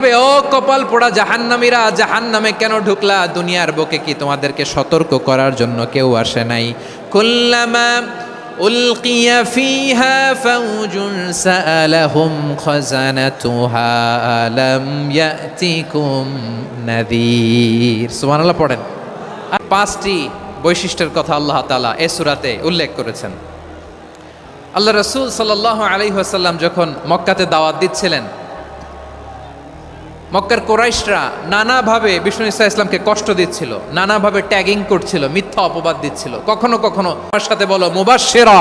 ও কপাল পোড়া জাহান্নামীরা, জাহান্নামে কেন ঢুকলা? দুনিয়ার বুকে কি তোমাদেরকে সতর্ক করার জন্য কেউ আসে নাই? কুল্লামা উলকিয়া ফিহা ফাউজুন সাআলাহুম খাযানাতুহা আলাম ইয়াতিকুম নাযীর। সুবহানাল্লাহ পড়েন। আর পাঁচটি বৈশিষ্ট্যের কথা আল্লাহ তাআলা এই সূরাতে উল্লেখ করেছেন। আল্লাহ রাসূল সাল্লাল্লাহু আলাইহি ওয়াসাল্লাম যখন মক্কাতে দাওয়াত দিচ্ছিলেন, মক্কার কোরাইশরা নানাভাবে বিষ্ণু ইসা ইসলামকে কষ্ট দিচ্ছিল, নানাভাবে ট্যাগিং করছিল, মিথ্যা অপবাদ দিচ্ছিল। কখনো কখনো আমার সাথে বলো মুবাশশিরা,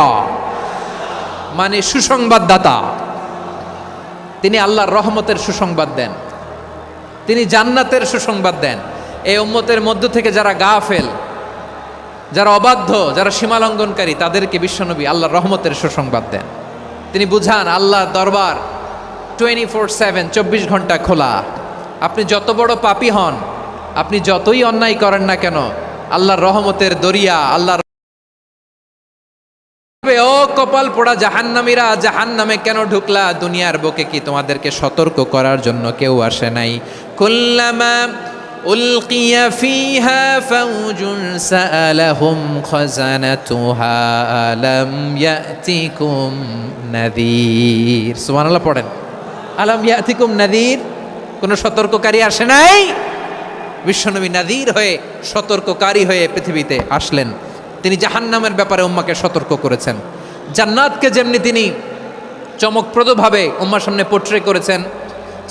মানে সুসংবাদদাতা। তিনি আল্লাহর রহমতের সুসংবাদ দেন, তিনি জান্নাতের সুসংবাদ দেন। এই উম্মতের মধ্য থেকে যারা গাফেল, যারা অবাধ্য, যারা সীমালঙ্ঘনকারী, তাদেরকে বিশ্বনবী আল্লাহর রহমতের সুসংবাদ দেন। তিনি বুঝান আল্লাহর দরবার 24/7 24 ঘন্টা খোলা। আপনি যত বড় পাপী হন, আপনি যতই অন্যায় করেন না কেন, আল্লাহর রহমতের দরিয়া, আল্লাহর ও কপাল পোড়া জাহান্নামীরা, জাহান্নামে কেন ঢুকলা? দুনিয়ার বুকে কি তোমাদেরকে সতর্ক করার জন্য কেউ আসে নাই? কুল্লামা উলকিয়া ফিহা ফাউজুন সাআলাহুম খাযানাতুহা আলাম ইয়াতিকুম নাযীর। সুবহানাল্লাহ পড়েন। আলাম ইয়াতিকুম নাযীর, কোন সতর্ককারী আসে নাই? বিশ্বনবী নাযীর হয়ে, সতর্ককারী হয়ে পৃথিবীতে আসলেন। তিনি জাহান্নামের ব্যাপারে উম্মাকে সতর্ক করেছেন। জান্নাতকে যেমনি তিনি চমকপ্রদভাবে উম্মার সামনে পোট্রে করেছেন,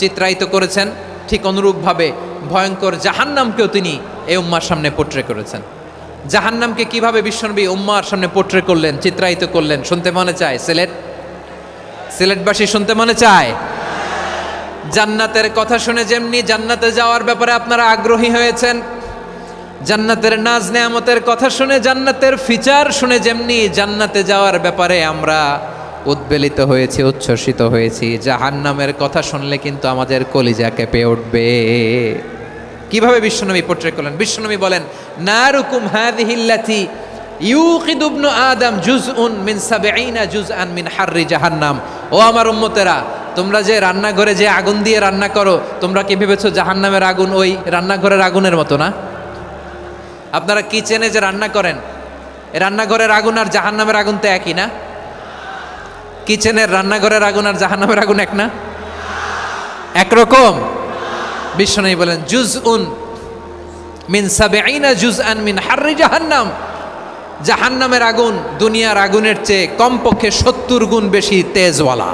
চিত্রায়িত করেছেন, ঠিক অনুরূপভাবে ভয়ঙ্কর জাহান্নামকেও তিনি এই উম্মার সামনে পোট্রে করেছেন। জাহান্নামকে কিভাবে বিশ্বনবী উম্মার সামনে পোট্রে করলেন, চিত্রায়িত করলেন, শুনতে মনে চায়? সিলেটবাসী শুনতে মনে চায়? জান্নাতের কথা শুনে যেমনি জান্নাতে যাওয়ার ব্যাপারে আপনারা আগ্রহী হয়েছেন, জান্নাতের নাজ নেয়ামতের কথা শুনে, জান্নাতের ফিচার শুনে যেমনি জান্নাতে যাওয়ার ব্যাপারে আমরা উদ্বেলিত হয়েছি, উচ্ছ্বসিত হয়েছি, জাহান্নামের কথা শুনলে কিন্তু আমাদের কলিজা কেঁপে উঠবে। কিভাবে বিশ্বনবী পোট্রে করলেন? বিশ্বনবী বলেন, নারুকুম হাযিহিল্লাতী ইউকিদু ইবনু আদম জুজউন মিন ৭০ জুজআন মিন হাররি জাহান্নাম। ও আমার উম্মতেরা, তোমরা যে রান্নাঘরে যে আগুন দিয়ে রান্না করো, তোমরা কি ভেবেছো জাহান্নামের আগুন ওই রান্নাঘরের আগুনের মতো না? আপনারা কিচেনে যে রান্না করেন, রান্নাঘরের আগুন আর জাহান্নামের আগুন তো একই না? কিচেনের রান্নাঘরের আগুন আর জাহান্নামের আগুন এক না? একরকম? বিশ্বনবী বলেন, জুজউন মিন ৭০ জুজআন মিন হাররি জাহান্নাম। জাহান্নামের আগুন দুনিয়ার আগুনের চেয়ে কমপক্ষে ৭০ গুণ বেশি তেজওয়ালা।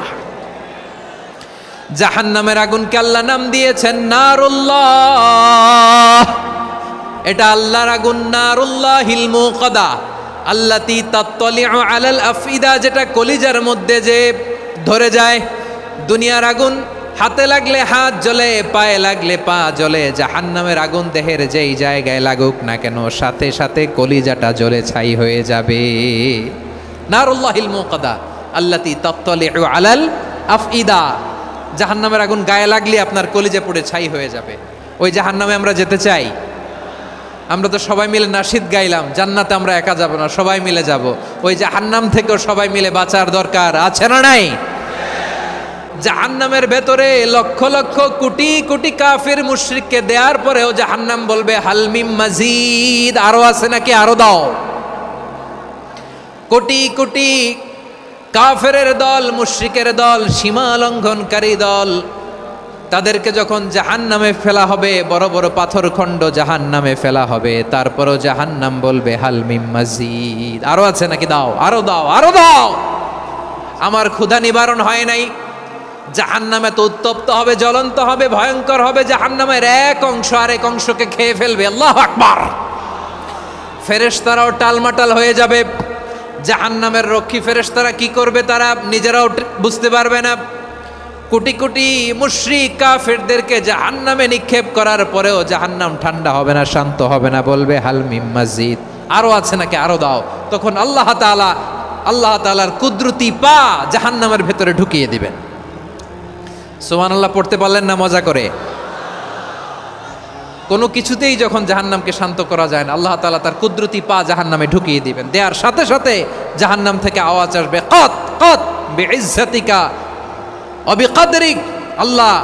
জাহান্নামের আগুনকে আল্লাহ নাম দিয়েছেন নারুল্লাহ। এটা আল্লাহর আগুন, নারুল্লাহিল মুকাদা আল্লাতী তাত্তালিউ আলাল আফইদা, যেটা কলিজার মধ্যে যে ধরে যায়। দুনিয়ার আগুন হাতে লাগলে হাত জ্বলে, পায়ে লাগলে পা জ্বলে। জাহান্নামের আগুন দেহের যেই জায়গায় লাগুক না কেন, সাথে সাথে কলিজাটা জ্বলে ছাই হয়ে যাবে। নারুল্লাহিল মুকাদা আল্লাতী তাত্তালিউ আলাল আফইদা। জাহান্নামের আগুন গায়ে লাগলে আপনার কলিজা পুড়ে ছাই হয়ে যাবে। ওই জাহান্নামে আমরা যেতে চাই? আমরা তো সবাই মিলে নাশিদ গাইলাম, জান্নাতে আমরা একা যাব না, সবাই মিলে যাব। ওই জাহান্নাম থেকেও সবাই মিলে বাঁচার দরকার আছে না নাই? জাহান্নামের ভেতরে লক্ষ লক্ষ কোটি কোটি কাফির মুশরিককে দেওয়ার পরেও জাহান্নাম বলবে হালমিম মাজিদ, আরো আছে নাকি, আরো দাও। কোটি কোটি কাফেরের দল, মুশরিকের দল, সীমা লঙ্ঘনকারী দল, তাদেরকে যখন জাহান্নামে ফেলা হবে, বড় বড় পাথরখণ্ড জাহান্নামে ফেলা হবে, তারপরও জাহান্নাম বলবে হালমিম মাজিদ, আরো আছে নাকি, দাও, আরো দাও, আরো দাও। আমার ক্ষুধা নিবারণ হয় নাই। জাহান্নামে তো উত্তপ্ত হবে, জ্বলন্ত হবে, ভয়ঙ্কর হবে। জাহান্নামের এক অংশ আরেক অংশকে খেয়ে ফেলবে। আল্লাহু আকবার। ফেরেশতারাও টালমাটাল হয়ে যাবে। জাহান্নামের রক্ষী ফেরেশতারা কি করবে তারা নিজেরাও বুঝতে পারবে না। কোটি কোটি মুশরিক কাফেরদেরকে জাহান্নামে নিক্ষেপ করার পরেও জাহান্নাম ঠান্ডা হবে না, শান্ত হবে না, বলবে হালমিম মাজিদ, আরো আছে নাকি, আরো দাও। তখন আল্লাহ তাআলার কুদরতি পা জাহান্নামের ভেতরে ঢুকিয়ে দিবেন। সুবহানাল্লাহ পড়তে পারলেন না মজা করে? কোনো কিছুতেই যখন জাহান্নামকে শান্ত করা যায় না, আল্লাহ তাআলা তার কুদরতি পা জাহান্নামে ঢুকিয়ে দিবেন। দেওয়ার সাথে সাথে জাহান্নাম থেকে আওয়াজ আসবে, কত কত বিইজ্জাতিকা ওয়া বিকদরিক। আল্লাহ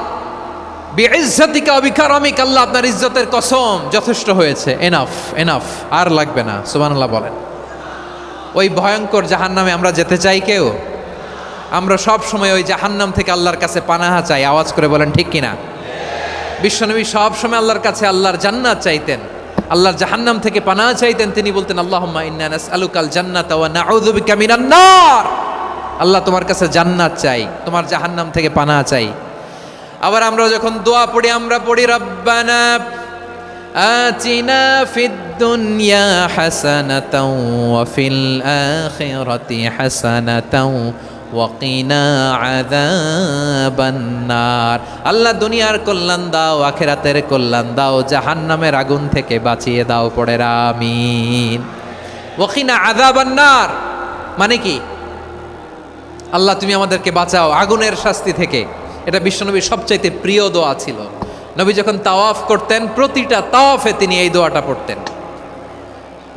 বিইজ্জাতিকা ওয়া বিকারামিকা, আল্লাহ আপনার ইজ্জতের কসম, যথেষ্ট হয়েছে, এনাফ এনাফ, আর লাগবে না। সুবহানাল্লাহ বলেন। ওই ভয়ঙ্কর জাহান্নামে আমরা যেতে চাই কেউ? আমরা সব সময় ওই জাহান্নাম থেকে আল্লাহর কাছে পানাহা চাই। আওয়াজ করে বলেন ঠিক কিনা? বিশ্বনবী সব সময় আল্লাহর কাছে আল্লাহর জান্নাত চাইতেন, আল্লাহর জাহান্নাম থেকে পানাহা চাইতেন। তিনি বলতেন আল্লাহুম্মা ইন্না নাসআলুকাল জান্নাতা ওয়া নাউযু বিকা মিনান নার। আল্লাহ তোমার কাছে জান্নাত চাই, তোমার জাহান্নাম থেকে পানাহা চাই। আবার আমরা যখন দোয়া পড়ি, আমরা পড়ি রব্বানা আতিনা ফিদ দুনিয়া হাসানাতাও ওয়া ফিল আখিরাতি হাসানাতাও ওয়া কিনা আযাবান নার। আল্লাহ দুনিয়ার কল্যাণ দাও, আখিরাতের কল্যাণ দাও, জাহান্নামের আগুন থেকে বাঁচিয়ে দাও। পড়ে আমিন। ওয়া কিনা আযাবান নার মানে কি? আল্লাহ তুমি আমাদেরকে বাঁচাও আগুনের শাস্তি থেকে। এটা বিশ্বনবীর সবচাইতে প্রিয় দোয়া ছিল। নবী যখন তাওয়াফ করতেন, প্রতিটা তাওয়াফে তিনি এই দোয়াটা পড়তেন।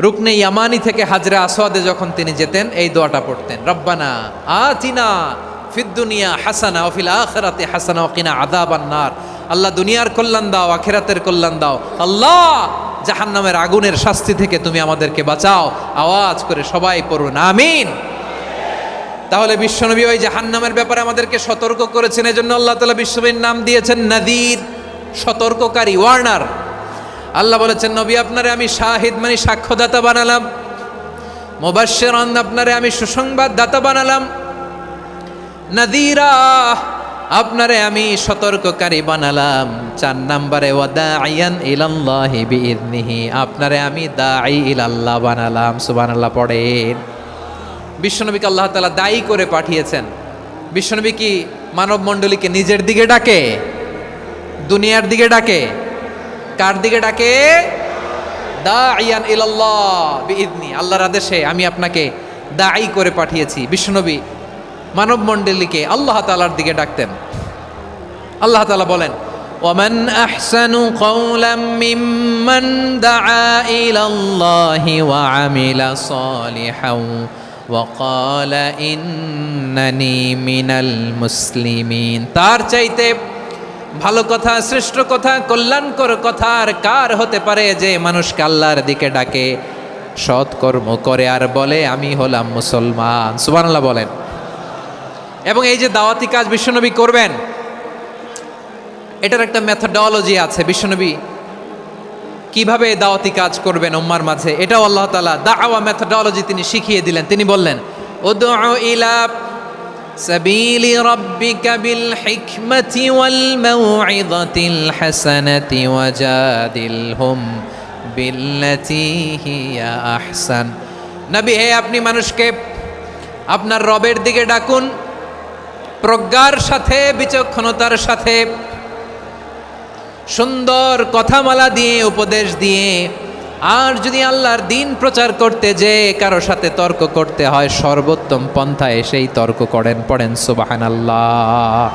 রুকনে ইয়ামানি থেকে হাজরে আসওয়াদে যখন তিনি যেতেন, এই দোয়াটা পড়তেন, রব্বানা আতিনা ফিদ দুনিয়া হাসানা ওয়া ফিল আখিরাতি হাসানা ওয়া কিনা আযাবান নার। আল্লাহ দুনিয়ার কল্যাণ দাও, আখিরাতের কল্যাণ দাও। আল্লাহ জাহান্নামের আগুনের শাস্তি থেকে তুমি আমাদেরকে বাঁচাও। আওয়াজ করে সবাই পড়ুন আমিন। তাহলে বিশ্বনবী ওই জাহান্নামের ব্যাপারে আমাদেরকে সতর্ক করেছেন। এজন্য আল্লাহ তাআলা বিশ্বনবীর নাম দিয়েছেন নাযীর, সতর্ককারী, ওয়ার্নার। আল্লাহ বলেছেন নবী আপনারে আমি শাহিদ মানে সাক্ষ্যদাতা বানালাম, মুবাশশিরান আপনারে আমি সুসংবাদদাতা বানালাম, নাযীরা আপনারে আমি সতর্ককারী বানালাম। 4 নম্বরে ওয়া দাঈয়ান ইলাল্লাহি বিইذনিহি, আপনারে আমি দাঈ ইলাল্লাহ বানালাম। সুবহানাল্লাহ পড়েন। বিশ্বনবীকে আল্লাহ তাআলা দায়ী করে পাঠিয়েছেন। বিশ্বনবী কি মানব মণ্ডলীকে নিজের দিকে ডাকে? দুনিয়ার দিকে ডাকে? কার দিকে ডাকে? দাঈয়ান ইলাল্লাহ বিইذনি, আল্লাহর আদেশে আমি আপনাকে দায়ী করে পাঠিয়েছি। বিশ্বনবী মানব মণ্ডলীকে আল্লাহ তাআলার দিকে ডাকতেন। আল্লাহ তাআলা বলেন ওয়ামান আহসানু কাওলাম মিম্মান দাআ ইলাল্লাহি ওয়া আমিলা সালিহান ওয়া ক্বালা ইন্নানি মিনাল মুসলিমিন। তার চাইতে ভালো কথা, শ্রেষ্ঠ কথা, কল্যাণকর কথা আর কার হতে পারে যে মানুষকে আল্লাহর দিকে ডাকে, সৎকর্ম করে আর বলে আমি হলাম মুসলমান। সুবহানাল্লাহ বলেন। এবং এই যে দাওয়াতি কাজ বিশ্বনবী করবেন, এটার একটা মেথডোলজি আছে। বিশ্বনবী কিভাবে দাওয়াতি কাজ করবেন উম্মার মাঝে, এটাও আল্লাহ তাআলা দাওয়া মেথডোলজি তিনি শিখিয়ে দিলেন। তিনি বললেন উদউ ইলা সাবিলি রাব্বিকা বিল হিকমাতি ওয়াল মাউইযাতিল হাসানাতি ওয়াজাদিলহুম বিল্লাতি হিয়া আহসান। নবী হে, আপনি মানুষকে আপনার রবের দিকে ডাকুন প্রজ্ঞার সাথে, বিচক্ষণতার সাথে, সুন্দর কথামালা দিয়ে, উপদেশ দিয়ে। আর যদি আল্লাহর দ্বীন প্রচার করতে যে কারো সাথে তর্ক করতে হয়, সর্বোত্তম পন্থায় সেই তর্ক করেন। পড়েন সুবহানাল্লাহ।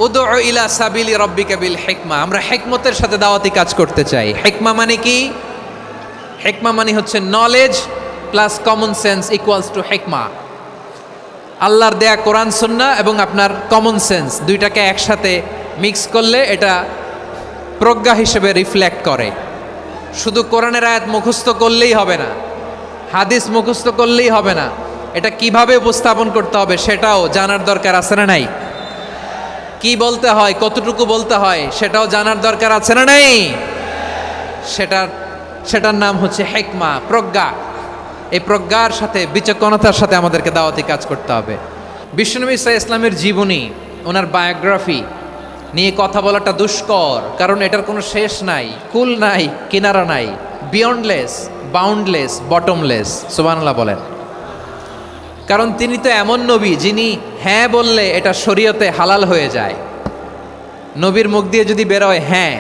উদউ ইলা সাবিলি রাব্বিকা বিল হিকমা। আমরা হিকমতের সাথে দাওয়াতি কাজ করতে চাই। হিকমা মানে কি? হিকমা মানে হচ্ছে knowledge plus common sense equals to হিকমা। আল্লাহর দেয়া কোরআন সুন্নাহ এবং আপনার কমন সেন্স দুইটাকে একসাথে মিক্স করলে এটা প্রজ্ঞা হিসেবে রিফ্লেক্ট করে। শুধু কোরআনের আয়াত মুখস্থ করলেই হবে না, হাদিস মুখস্থ করলেই হবে না, এটা কিভাবে উপস্থাপন করতে হবে সেটাও জানার দরকার আছে না নাই? কি বলতে হয়, কতটুকু বলতে হয় সেটাও জানার দরকার আছে না নাই? সেটার নাম হচ্ছে হিকমা, প্রজ্ঞা। এই প্রজ্ঞার সাথে, বিচক্ষণতার সাথে আমাদেরকে দাওয়াতি কাজ করতে হবে। বিশ্বনবী সাল্লাল্লাহু আলাইহি ওয়াসাল্লামের জীবনী, ওনার বায়োগ্রাফি নিয়ে কথা বলাটা দুষ্কর, কারণ এটার কোনো শেষ নাই, কুল নাই, কিনারা নাই, বিয়ন্ডলেস, বাউন্ডলেস, বটমলেস। সুবহানাল্লাহ বলেন। কারণ তিনি তো এমন নবী যিনি হ্যাঁ বললে এটা শরীয়তে হালাল হয়ে যায়। নবীর মুখ দিয়ে যদি বেরোয় হ্যাঁ,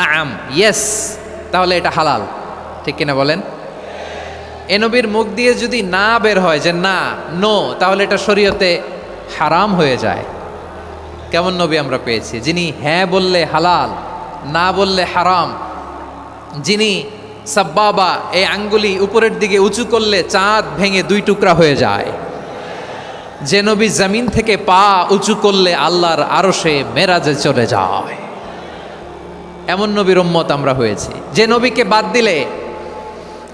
নাম, ইয়েস, তাহলে এটা হালাল। ঠিক কিনা বলেন? এ নবীর মুখ দিয়ে যদি না বের হয় যে না, নো, তাহলে এটা শরীয়তে হারাম হয়ে যায়। কেমন নবী আমরা পেয়েছি, যিনি হ্যাঁ বললে হালাল, না বললে হারাম, যিনি সাব্বাবা, এই আঙ্গুলি উপরের দিকে উঁচু করলে চাঁদ ভেঙে 2 টুকরা হয়ে যায়, যে নবী জমিন থেকে পা উঁচু করলে আল্লাহর আরশে মেরাজে চলে যায়। এমন নবীর উম্মত আমরা হয়েছি যে নবীকে বাদ দিলে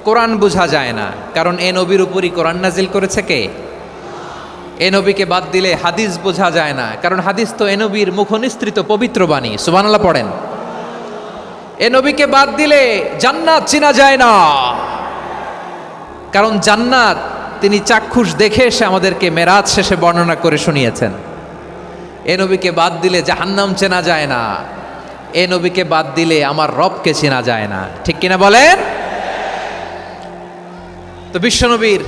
কোরআন বোঝা যায় না, কারণ এ নবীর উপরই কোরআন নাজিল করেছে কে? এ নবীকে বাদ দিলে হাদিস বোঝা যায় না, কারণ হাদিস তো এ নবীর মুখনিসৃত পবিত্র বাণী। সুবহানাল্লাহ পড়েন। এ নবীকে বাদ দিলে জান্নাত চিনা যায় না, কারণ জান্নাত তিনি চাক্ষুষ দেখে এসে আমাদেরকে মেরাজ শেষে বর্ণনা করে শুনিয়েছেন। এ নবীকে বাদ দিলে জাহান্নাম চেনা যায় না, এ নবীকে বাদ দিলে আমার রবকে চেনা যায় না। ঠিক কিনা বলেন? তো বিশ্বনবীর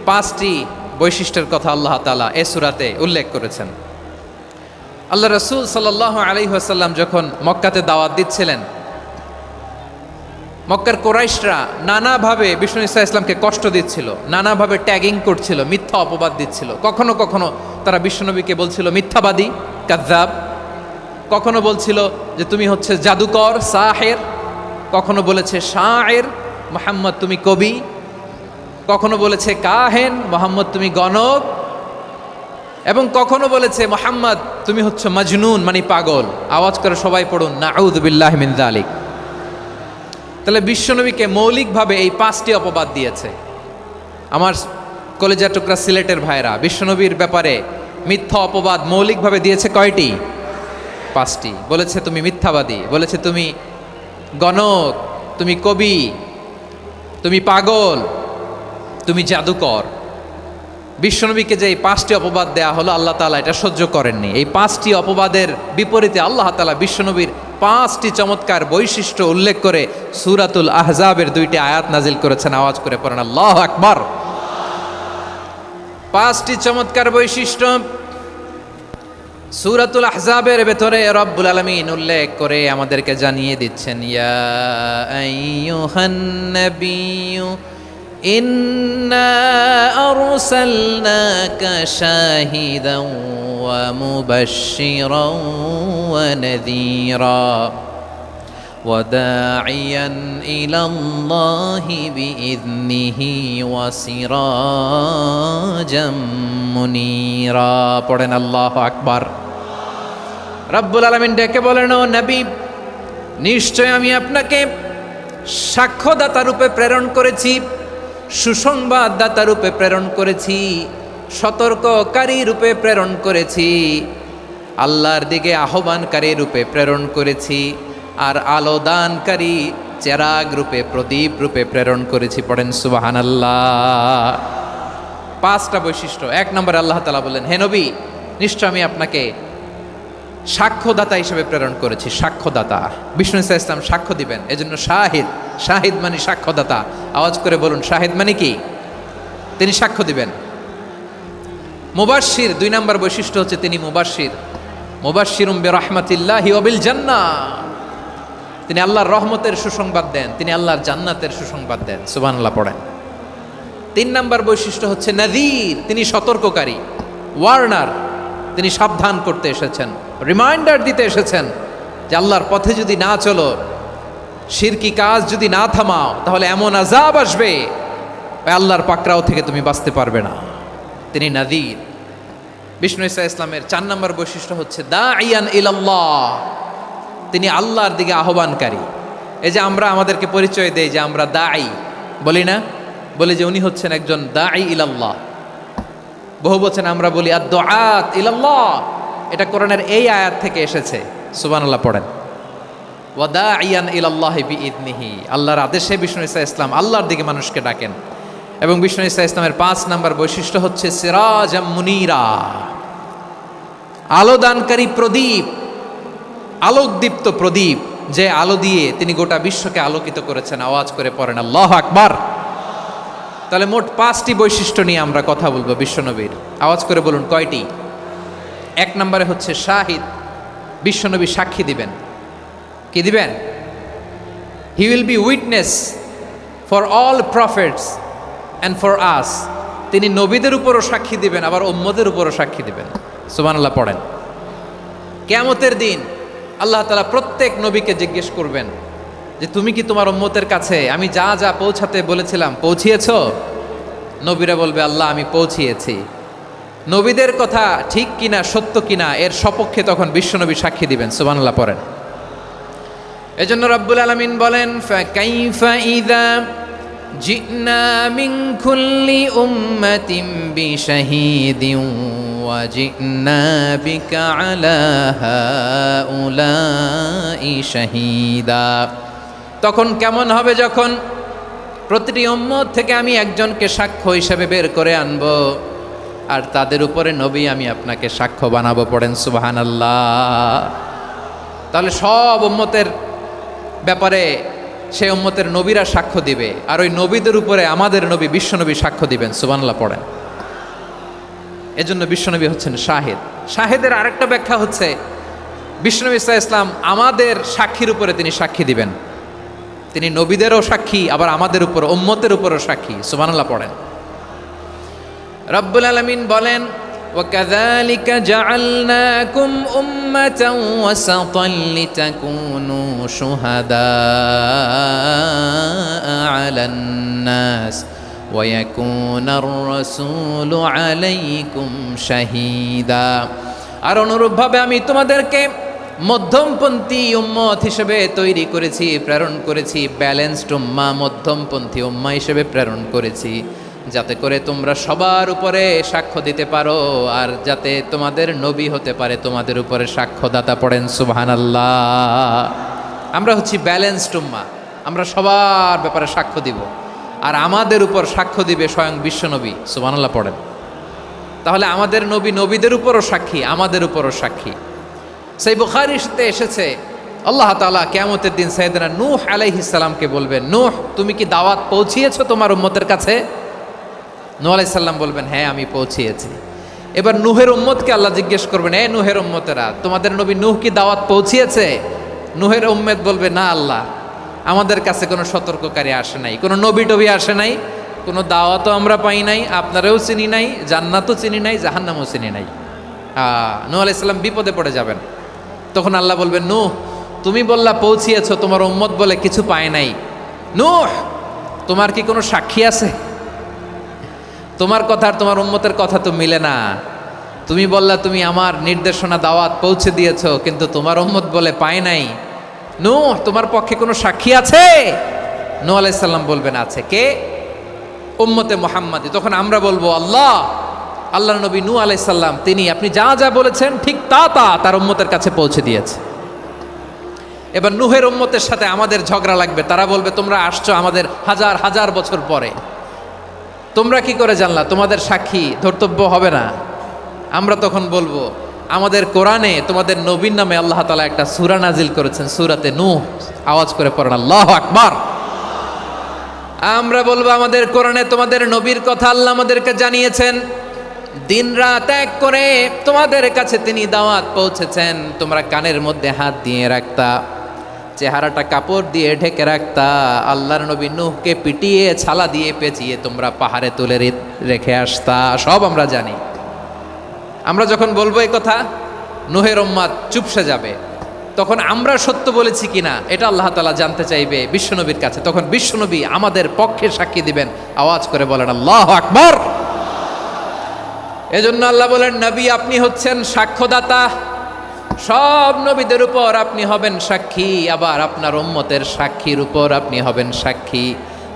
5টি বৈশিষ্ট্যের কথা আল্লাহ তাআলা এ সূরাতে উল্লেখ করেছেন। আল্লাহ রাসূল সাল্লাল্লাহু আলাইহি ওয়াসাল্লাম যখন মক্কাতে দাওয়াত দিচ্ছিলেন, মক্কার কুরাইশরা নানাভাবে বিষ্ণু ঈসা ইসলামকে কষ্ট দিচ্ছিল, নানাভাবে ট্যাগিং করছিল, মিথ্যা অপবাদ দিচ্ছিল। কখনো কখনো তারা বিশ্বনবীকে বলছিল মিথ্যাবাদী, কাযযাব। কখনো বলছিল যে তুমি হচ্ছে জাদুকর, সাহের। কখনো বলেছে শায়ের, মুহাম্মদ তুমি কবি। কখনো বলেছে কাহেন, মুহাম্মদ তুমি গণক। এবং কখনো বলেছে মুহাম্মদ তুমি হচ্ছে মাজনুন, মানে পাগল। আওয়াজ করে সবাই পড়ুন নাউযু বিল্লাহি মিন যালিক। তাহলে বিশ্বনবীকে মৌলিকভাবে এই 5টি অপবাদ দিয়েছে। আমার কলেজার টুকরা সিলেটের ভাইরা, বিশ্বনবীর ব্যাপারে মিথ্যা অপবাদ মৌলিকভাবে দিয়েছে কয়টি? 5টি। বলেছে তুমি মিথ্যাবাদী, বলেছে তুমি গণক, তুমি কবি, তুমি পাগল, তুমি জাদুকর। বিশ্বনবীকে যে এই 5টি অপবাদ দেয়া হলো, আল্লাহ তাআলা এটা সহ্য করেননি। এই 5টি অপবাদের বিপরীতে আল্লাহ তাআলা বিশ্বনবীর 5টি চমৎকার বৈশিষ্ট্য উল্লেখ করে সূরাতুল আহজাবের 2টি আয়াত নাজিল করেছেন। আওয়াজ করে পড়েন আল্লাহু আকবার। 5টি চমৎকার বৈশিষ্ট্য সূরাতুল আহজাবের ভেতরে রব্বুল আলামিন উল্লেখ করে আমাদেরকে জানিয়ে দিচ্ছেন, ইয়া আইয়ুহান নাবিয়্যু ইন্না আরসালনাকা শাহিদান ওয়া মুবাশশিরান ওয়া নাযীরা ওয়া দাঈয়ান ইলাল্লাহি বিইذনিহি ওয়া সিরাজাম মুনীরা। পড়েন আল্লাহু আকবার। রব্বুল আলামিন ডেকে বলেন, ও নবী, নিশ্চয় আমি আপনাকে সাক্ষ্যদাতা রূপে প্রেরণ করেছি, সুসংবাদদাতা রূপে প্রেরণ করেছি, সতর্ককারী রূপে প্রেরণ করেছি, আল্লাহর দিকে আহ্বানকারী রূপে প্রেরণ করেছি, আর আলো দানকারী চেরাগ রূপে, প্রদীপ রূপে প্রেরণ করেছি। পড়েন সুবহানাল্লাহ। 5টা বৈশিষ্ট্য। 1 নম্বরে আল্লাহ তাআলা বলেন, হে নবী, নিশ্চয় আমি আপনাকে সাক্ষ্যদাতা হিসেবে প্রেরণ করেছি। সাক্ষ্যদাতা, বিষ্ণু ঈসা ইসলাম সাক্ষ্য দিবেন, এজন্য শাহিদ। শাহিদ মানে সাক্ষ্যদাতা। আওয়াজ করে বলুন শাহিদ মানে কি? তিনি সাক্ষ্য দিবেন। মুবাশশির, 2 নম্বর বৈশিষ্ট্য হচ্ছে তিনি মুবাশশির। মুবাশশিরুম বিরহমাতিল্লাহি ওয়া বিল জান্নাহ। তিনি আল্লাহর রহমতের সুসংবাদ দেন, তিনি আল্লাহর জান্নাতের সুসংবাদ দেন। সুবহানাল্লাহ পড়েন। 3 নম্বর বৈশিষ্ট্য হচ্ছে নাযীর, তিনি সতর্ককারী, ওয়ার্নার। তিনি সাবধান করতে এসেছেন, রিমাইন্ডার দিতে এসেছেন যে আল্লাহর পথে যদি না চলো, শিরকি কাজ যদি না থামাও, তাহলে এমন আযাব আসবে আল্লাহর পাকড়াও থেকে তুমি বাঁচতে পারবে না। তিনি নাযীর। বিষ্ণু ঈসা ইসলামের 4 নম্বর বৈশিষ্ট্য হচ্ছে দাঈয়ান ইলাল্লাহ, তিনি আল্লাহর দিকে আহ্বানকারী। এই যে আমরা আমাদেরকে পরিচয় দেই যে আমরা দাঈ, বলি না? বলি যে উনি হচ্ছেন একজন দাঈ ইলাল্লাহ। বহু বচনে আমরা বলি আদ-দুআত ইলাল্লাহ। এটা কোরআনের এই আয়াত থেকে এসেছে। সুবহানাল্লাহ পড়েন। ওয়া দাঈয়ান ইলাল্লাহি বিইذনিহি, আল্লাহর আদেশে বিষ্ণু ঈসা ইসলাম আল্লাহর দিকে মানুষকে ডাকেন। এবং বিষ্ণু ঈসা ইসলামের 5 নম্বর বৈশিষ্ট্য হচ্ছে সিরাজাম মুনীরা, আলোদানকারী প্রদীপ, আলোকদীপ্ত প্রদীপ, যে আলো দিয়ে তিনি গোটা বিশ্বকে আলোকিত করেছেন। আওয়াজ করে পড়েন আল্লাহু আকবার। তাহলে মোট 5টি বৈশিষ্ট্য নিয়ে আমরা কথা বলবো বিশ্বনবীর। আওয়াজ করে বলুন কয়টি? 1 নম্বরে হচ্ছে শাহিদ, বিশ্বনবী সাক্ষী দিবেন। কি দিবেন? He will be witness for all prophets and for us. তিনি নবীদের উপরও সাক্ষী দিবেন, আবার উম্মতের উপরও সাক্ষী দিবেন। সুবহানাল্লাহ পড়েন। কিয়ামতের দিন আল্লাহ তাআলা প্রত্যেক নবীকে জিজ্ঞেস করবেন যে তুমি কি তোমার উম্মতের কাছে আমি যা যা পৌঁছাতে বলেছিলাম পৌঁছিয়েছো? নবীরা বলবে আল্লাহ আমি পৌঁছিয়েছি। নবীদের কথা ঠিক কিনা, সত্য কিনা, এর সপক্ষে তখন বিশ্বনবী সাক্ষী দিবেন। সুবহানাল্লাহ পড়েন। এজন্য রব্বুল আলামিন বলেন, ফাকাইফা ইযা জিনা মিন কুল্লি উম্মাতিন বিশাহীদিন ওয়া জিনা বিকা আলা হাউলাই শাহীদা। তখন কেমন হবে যখন প্রতিটি উম্মত থেকে আমি একজনকে সাক্ষ্য হিসেবে বের করে আনব, আর তাদের উপরে নবী আমি আপনাকে সাক্ষ্য বানাবো। পড়েন সুবহানাল্লাহ। তাহলে সব উম্মতের ব্যাপারে সেই উম্মতের নবীরা সাক্ষ্য দিবে, আর ওই নবীদের উপরে আমাদের নবী বিশ্বনবী সাক্ষ্য দিবেন। সুবহানাল্লাহ পড়েন। এজন্য বিশ্বনবী হচ্ছেন শাহেদ। শাহেদের আরেকটা ব্যাখ্যা হচ্ছে বিশ্বনবী সাল্লাল্লাহু আলাইহি ওয়াসাল্লাম আমাদের সাক্ষীর উপরে তিনি সাক্ষী দিবেন। তিনি নবীদেরও সাক্ষী, আবার আমাদের উপর উম্মতের উপরও সাক্ষী। সুবহানাল্লাহ পড়েন। রব্বুল আলামিন বলেন, وَكَذَلِكَ جَعَلْنَاكُمْ أُمَّةً وَسَطًا لِتَكُونُوا شُهَدَاءَ عَلَى النَّاسِ وَيَكُونَ الرَّسُولُ عَلَيْكُمْ شَهِيدًا। আর অনুরূপভাবে আমি তোমাদেরকে মধ্যমপন্থী উম্মত হিসেবে তৈরি করেছি, প্রেরণ করেছি। ব্যালেন্সড উম্মাহ, মধ্যমপন্থী উম্মাহ হিসেবে প্রেরণ করেছি, যাতে করে তোমরা সবার উপরে সাক্ষ্য দিতে পারো, আর যাতে তোমাদের নবী হতে পারে তোমাদের উপরে সাক্ষ্যদাতা। পড়েন সুবহানাল্লাহ। আমরা হচ্ছি ব্যালেন্সড উম্মাহ, আমরা সবার ব্যাপারে সাক্ষ্য দিব, আর আমাদের উপর সাক্ষ্য দিবে স্বয়ং বিশ্বনবী। সুবহানাল্লাহ পড়েন। তাহলে আমাদের নবী নবীদের উপরও সাক্ষী, আমাদের উপরও সাক্ষী। সেই বুখারীতে এসেছে আল্লাহ তাআলা কিয়ামতের দিন সাইয়েদনা নূহ আলাইহিস সালামকে বলবেন, নূহ তুমি কি দাওয়াত পৌঁছিয়েছো তোমার উম্মতের কাছে? নূহ আলাইহিস সালাম বলবেন, হ্যাঁ আমি পৌঁছিয়েছি। এবার নূহের উম্মতকে আল্লাহ জিজ্ঞেস করবেন, এ নূহের উম্মতেরা, তোমাদের নবী নূহ কি দাওয়াত পৌঁছিয়েছে? নূহের উম্মত বলবে, না আল্লাহ, আমাদের কাছে কোনো সতর্ককারী আসে নাই, কোনো নবী টবি আসে নাই, কোনো দাওয়াতও আমরা পাই নাই, আপনারাও চিনি নাই, জান্নাতও চিনি নাই, জাহান্নামও চিনি নাই। নূহ আলাইহিস সালাম বিপদে পড়ে যাবেন। তখন আল্লাহ বলবেন, নূহ তুমি বললা পৌঁছিয়েছো, তোমার উম্মত বলে কিছু পায় নাই। নূহ তোমার কি কোনো সাক্ষী আছে? তোমার কথা আর তোমার উম্মতের কথা তো মিলে না। তুমি বললা তুমি আমার নির্দেশনা দাওয়াত পৌঁছে দিয়েছো, কিন্তু তোমার উম্মত বলে পায় নাই। নূহ তোমার পক্ষে কোনো সাক্ষী আছে? নূহ আলাইহিস সালাম বলবেন, আছে। কে? উম্মতে মুহাম্মাদি। তখন আমরা বলবো, আল্লাহর নবী নূহ আলাইহিস সালাম তিনি আপনি যা যা বলেছেন ঠিক তা তার উম্মতের কাছে পৌঁছে দিয়েছে। এবার নূহের উম্মতের সাথে আমাদের ঝগড়া লাগবে। তারা বলবে, তোমরা আসছো আমাদের হাজার হাজার বছর পরে, তোমরা কি করে জানলা? তোমাদের সাক্ষী ধর্তব্য হবে না? আমরা তখন বলবো, আমাদের কোরআনে তোমাদের নবীর নামে আল্লাহ তাআলা একটা সূরা নাজিল করেছেন, সূরাতে নূহ। আওয়াজ করে পড়েন আল্লাহু আকবার। আমরা বলবো, আমাদের কোরআনে তোমাদের নবীর কথা আল্লাহ আমাদেরকে জানিয়েছেন, দিন রাত এক করে তোমাদের কাছে তিনি দাওয়াত পৌঁছেছেন। তোমরা কানের মধ্যে হাত দিয়ে রাখতা, চেহারাটা কাপড় দিয়ে ঢেকে রাখতা, আল্লাহর নবী নূহকে পিটিয়ে ছালা দিয়ে পেঁচিয়ে তোমরা পাহাড়ে তুলে রেখে আসতা। সব আমরা জানি। আমরা যখন বলবো এই কথা, নূহের উম্মাত চুপসে যাবে। তখন আমরা সত্য বলেছি কিনা এটা আল্লাহ তাআলা জানতে চাইবে বিশ্বনবীর কাছে। তখন বিশ্বনবী আমাদের পক্ষে সাক্ষী দিবেন। আওয়াজ করে বলেন আল্লাহু আকবার। এজন্য আল্লাহ বলেন, নবী আপনি হচ্ছেন সাক্ষ্যদাতা, সব নবীদের উপর আপনি হবেন সাক্ষী, আবার আপনার উম্মতের সাক্ষীর উপর আপনি হবেন সাক্ষী।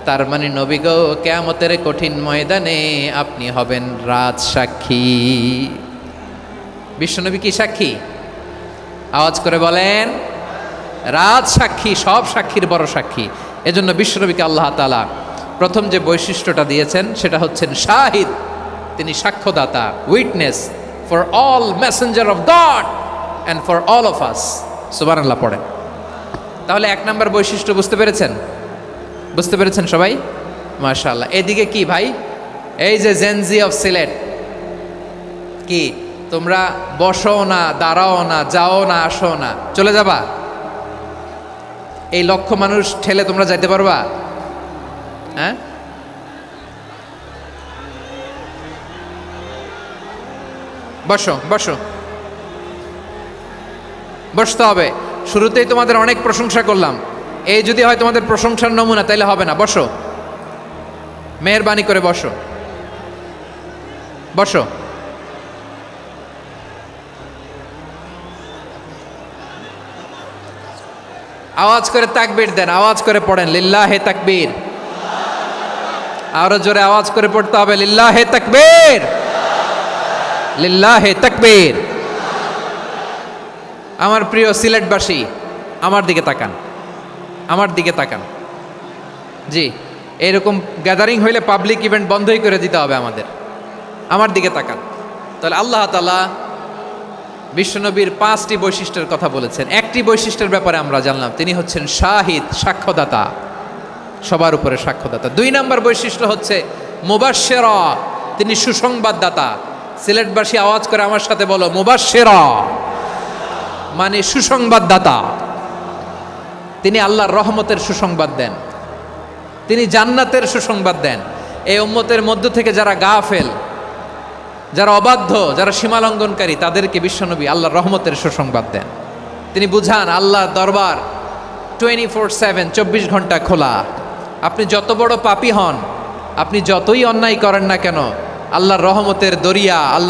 তার মানে নবী গো, কিয়ামতের কঠিন ময়দানে আপনি হবেন রাজ সাক্ষী। বিশ্বনবী কি সাক্ষী? আওয়াজ করে বলেন, রাজ সাক্ষী, সব সাক্ষীর বড় সাক্ষী। এজন্য বিশ্বনবীকে আল্লাহ তাআলা প্রথম যে বৈশিষ্ট্যটা দিয়েছেন সেটা হচ্ছেন শাহিদ। তিনি সাক্ষ্যদাতা, witness for all messenger of God and for all of us. সুবহানাল্লাহ পড়েন। তাহলে এক নাম্বার বৈশিষ্ট্য বুঝতে পেরেছেন? বুঝতে পেরেছেন সবাই? মাশাআল্লাহ। এদিকে কি ভাই, এই যে জেনজি অফ সিলেট, কি তোমরা বসো না, দাঁড়াও না, যাও না, আসো না, চলে যাবা? এই লক্ষ মানুষ ঠেলে তোমরা যাইতে পারবা? হ্যাঁ, বসো বসো, বসতে হবে। শুরুতেই তোমাদের অনেক প্রশংসা করলাম, এই যদি হয় তোমাদের প্রশংসার নমুনা, তাইলে হবে না। বসো, মেহেরবানি করে বসো, বসো। আওয়াজ করে তাকবীর দেন, আওয়াজ করে পড়েন লিল্লাহে তাকবীর। আরো জোরে আওয়াজ করে পড়তে হবে লিল্লাহে তাকবীর, লিল্লাহে তাকবীর। আমার প্রিয় সিলেটবাসী, আমার দিকে তাকান, আমার দিকে তাকান। জি, এরকম গ্যাদারিং হইলে পাবলিক ইভেন্ট বন্ধই করে দিতে হবে আমাদের। আমার দিকে তাকান। তাহলে আল্লাহ তাআলা বিশ্বনবীর 5টি বৈশিষ্ট্যের কথা বলেছেন। একটি বৈশিষ্ট্যের ব্যাপারে আমরা জানলাম, তিনি হচ্ছেন শাহিদ, সাক্ষ্যদাতা, সবার উপরে সাক্ষ্যদাতা। 2 নম্বর বৈশিষ্ট্য হচ্ছে মুবাশশিরা, তিনি সুসংবাদদাতা। সিলেটবাসী আওয়াজ করে আমার সাথে বলো মুবাশশিরা, মানে সুসংবাদদাতা। তিনি আল্লাহর রহমতের সুসংবাদ দেন, তিনি জান্নাতের সুসংবাদ দেন। এই উম্মতের মধ্য থেকে যারা গাফেল, যারা অবাধ্য, যারা সীমালঙ্ঘনকারী, তাদেরকে বিশ্বনবী আল্লাহর রহমতের সুসংবাদ দেন। তিনি বুঝান আল্লাহর দরবার 24/7, 24 ঘন্টা খোলা। আপনি যত বড় পাপী হন, আপনি যতই অন্যায় করেন না কেন, আল্লাহর রহমতের দরিয়া, আল্লাহ